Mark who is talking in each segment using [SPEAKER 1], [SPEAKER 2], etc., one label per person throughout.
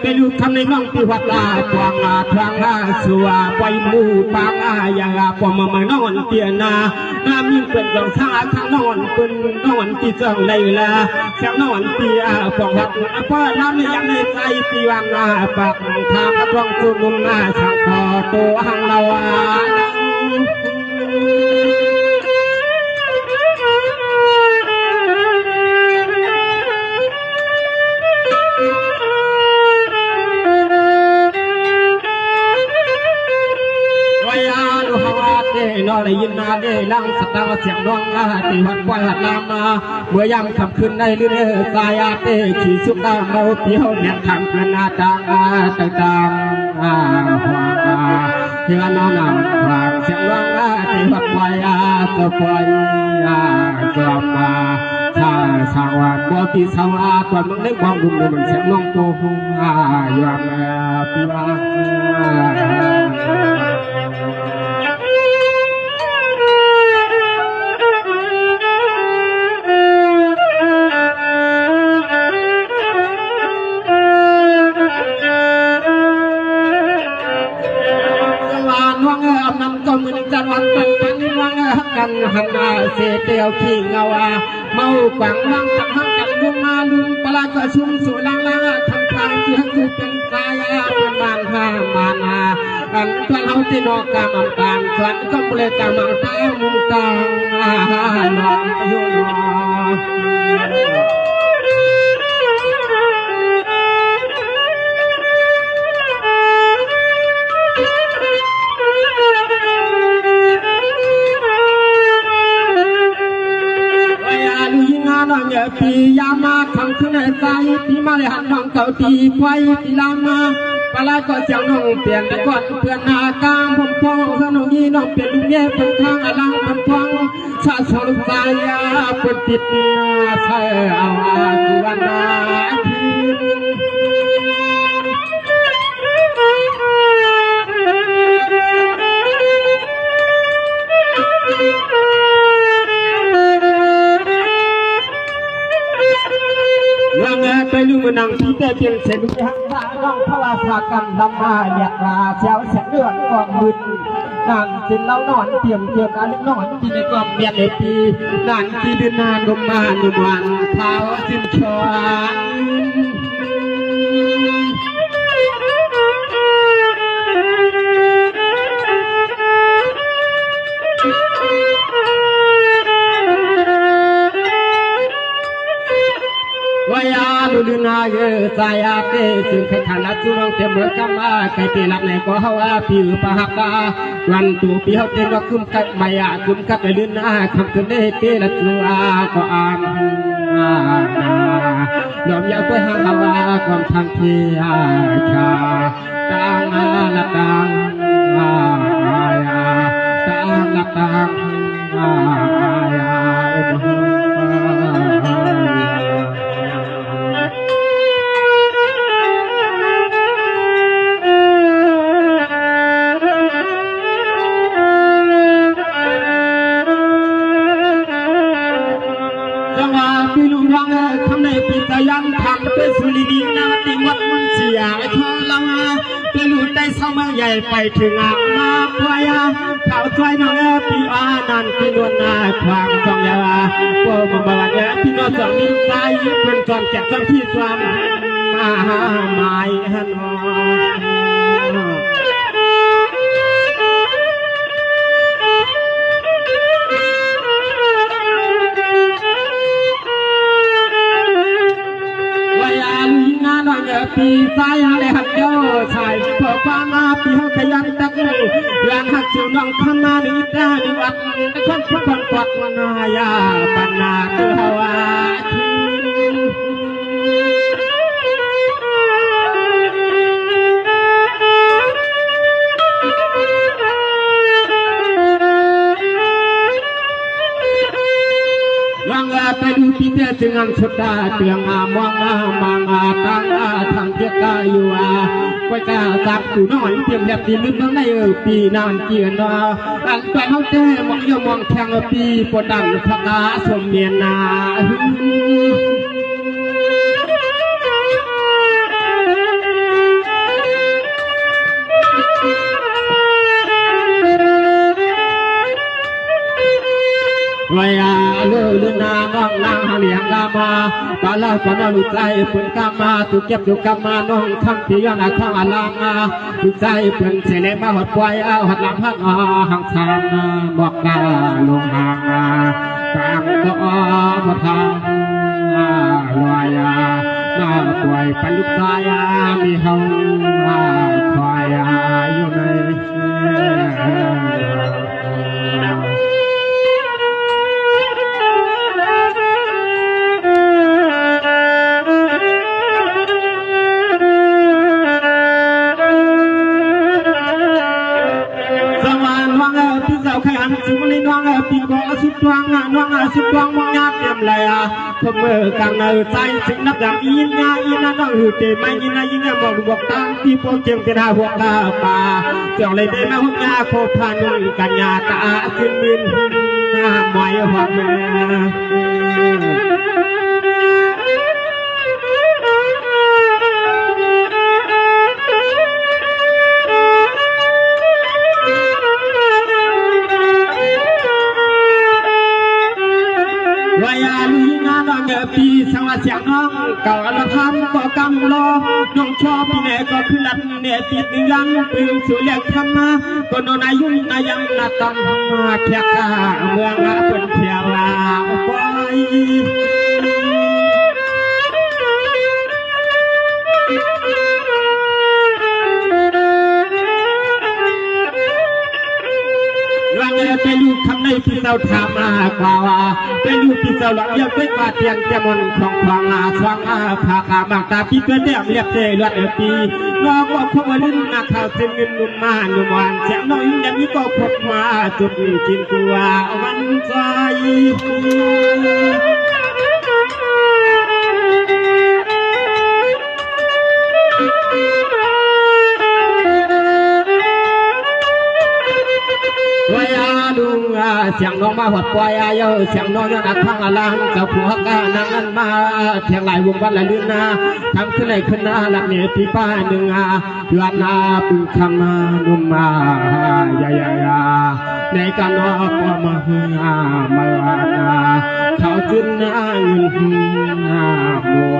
[SPEAKER 1] แต่อยู่คำในน้องที่วัดลาปวงทางสัวไปหมู่ปางยาปอมมานอนเตียนามีเป็นดองทางทางนอนเป็นนอนที่จังเลยละเสียงนอนเตียปองวัดเพราะน้ำยังในใจตีวางปากทางกระรองจุนุ่มหน้าช่างคอตัวหางเรานอได้ยินนาได้ลังสตางเสียงร้องตีหัดปล่อยหัดลามเมื่อยามขับขึ้นในเรือสายเตขี่สุดดาวเมาเปียวเนี่ยทางเพื่อนนาจางต่างหัวเที่ยวนอนฟังเสียงร้องตีหัดปล่อยตะปล่อยจอมชาสาวบ่ปีสาวตอนมึงได้มองดูมันเสียงน้องโตยามปีว่าก็มือจันวันเป็นพันวังกันหันเสเตียวขี้เงาเมาขวางวังทำห้างกันลุงมาลุงปลาก็ชุ่มสุลังลาทำทางเสียงคือเป็นกายเป็นบานห้ามานาอันตัวเราที่นอกกามังการส่วนก็เปลือกกามังตามุงตังนองยุนปียามาขังขึ้นในใจที่มาเลยหันน้องเก่าตีไฟที่ลามาปลาก็เสียงน้องเปลี่ยนแต่ก่อนเพื่อนหน้ากลางผมพ้องสนุกยี่น้องเปลี่ยนลุงเย่เป็นทางอลังผมพ้องชาชนใจเป็นติดเธอเอากุวันนาไปลูกนังที่ได้เพียงเส้นทางน้องพระราชกันดำมาเรียกว่าเช้าเสียงเลือดกองมึนนั่นสินเล่านอนเตรียมเกี่ยวกันนอนที่ในกองเมียนในปีนั่นที่เดินนานลงมาหนุ่มวันเท้าสิ้นชวนวายาลุลนาเยสายอาเตจึงขยันละจุลงเต็มระกำมาไก่ปีหลักในก็ฮาวาผิวปะหักตาวันตูปีเขาเต็มว่าคุ้มกัดมายาคุ้มกัดไปลุนาคำคืนได้เตละจุอาก็อ่านยอมยาวไปหางฮาวาความทางเทียชาตังละตังตังละตังยังทำเป็นสุริดีนาติวัดมันเสียทอลังจะหลุดได้เสมอใหญ่ไปถึงมาพยาข่าวช่วยน้องพี่อานันพี่นวลนาความจองยาโปมบวชพี่นวลสองนิ้วใจเป็นจอมแจกจอมพี่จอมมาหมายฮันปีสายอะไรหัดเยอะชายพอฟ้ามาปีเขาขยันตักยังหักจูน้องขมาหนึ่งตาหนึ่งวัดคนพคนกวักมายาปัญนาตัวฮาวาไปดูที่เจ้าจึงอันสุดาเตียงมองมังตั้งทางเทียกายอยู่ก็จะจับอยู่น้อยเตรียมแบบตีลึกน้องในปีนานเกียนอันไปเขาเจ้มองยมองแข่งปีปวดดันพระนาสมเมียนนา ว วายาเลือนาน้องนางเลียงกามาตาลาปนาลุใจปืนกามาตุเก็บตุกามาน้องคำที่ย้อนข้างอลามาลุใจปืนเสนมาหดปล่อยหัดหลังหักหังทางบอกกาลงหางตามก็มาทางลอยหน้าปล่อยปันลุกใจมีเฮาคอยอยู่ในใครหันสิวันนี้น้องปีกอสุดวางน้องสุดวางมองยากเต็มเลยพบมือกันใจสิงนับอย่างอินยาอินน้องหูเตไม่ยินนะยินมองดูบอกตั้งที่พวกเจียงเป็นหาหัวตาป่าเจียงเลยได้มาหุ่นยาโคพานุนกันยาตาขึ้นมินหมอยหัวมือวายาลุยงานเงปีสังวาเสียงน้องเก่าละทำก็กำลอน้องชอบพี่เนก็คือลัดเนติดยังปืนสุเล็กทำมาก็นนายุ่งนายังนาตำมาแค่กาเมืองเป็นเที่ยวไปเป็นลูกคำในที่เราทำมากว่าเป็นลูกที่เราหลังยังเป็นมาเตียงแกมันของฟังสว่างผาขาบางตาพี่เกิดเดี่ยมเรียบเจริญปีน้องก็คงมาลุ้นนาข่าวเส้นเงินนุ่มมาหนุ่มหวานเสียงน้อยอย่างนี้ก็พบมาจุดกินตัววันใจวายาลุงเสียงน้องมาหดปล่อยเยอะเสียงน้องยังอัดทางอลังเจ้าผัวกานางนั้นมาเทียงไหลวงวันละลื่นนาทำขึ้นไหนขึ้นนาหลักเหนือปีป้าหนึ่งเดือนนาปึงคำมานุ่มมายายาในการนอกมาเฮือมาเขาจุนเงินมัว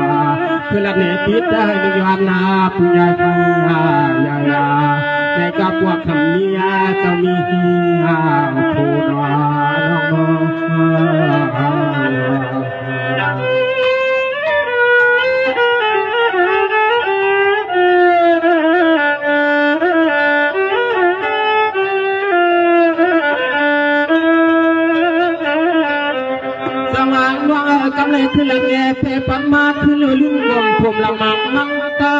[SPEAKER 1] คือหลักเหนือปีได้หนึ่งวันนาปุญญายาในกับพวกคำนี้จะมีผู้น้กำเลยขึ้นละแง่เพปันมาขึ้นลุ่มลมผมละมังมังตา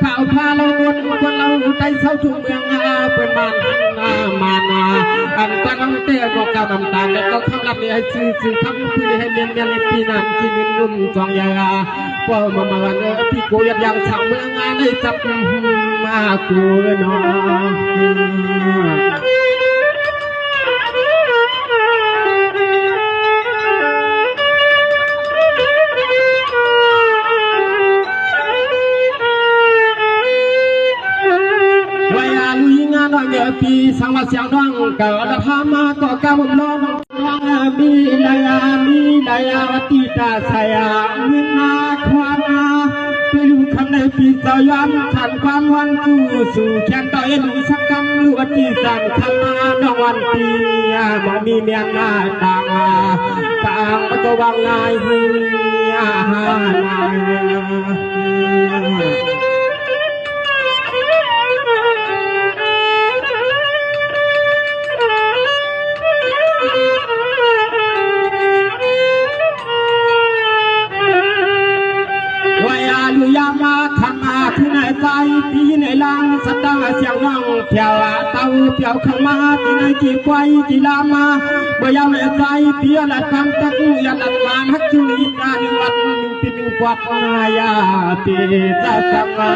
[SPEAKER 1] ข่าวพาเราวนคนเราใจเศร้าทุกเมืองเป็นมานาอันก็น้องเตี้ยบอกกับน้ำตาแล้วก็คำรับเนี่ยสื่อคำพูดให้เมียนในปีนั้นที่มินนุ่มจองยาพอมาวันพี่กูยัดยังชาวเมืองงานได้จับมากูเนาะปีสังวาเสียงน้องเก่าละพามาก็กำมุนน้องมีลายาติตาสายมินาความไปดูคำในปีเจ้าย้อนขันความวันกู้สู่แข่งต่อเอ็นสักคำลูกที่สั่งขันมาน้องวันปีมองมีเมียนหน้าต่างก็จะวางง่ายให้ลุยามาขันมาที่ไหนใจปีในลางสตาเสียงน้องเที่ยวเต้าเที่ยวขันมาที่ไหนจีไฟจีลามาเมื่อยามในใจปีละคำตะกุยละวานฮักจุลีตาหนึ่งวันหนึ่งปีหนึ่งกวักนายาปีตะกมา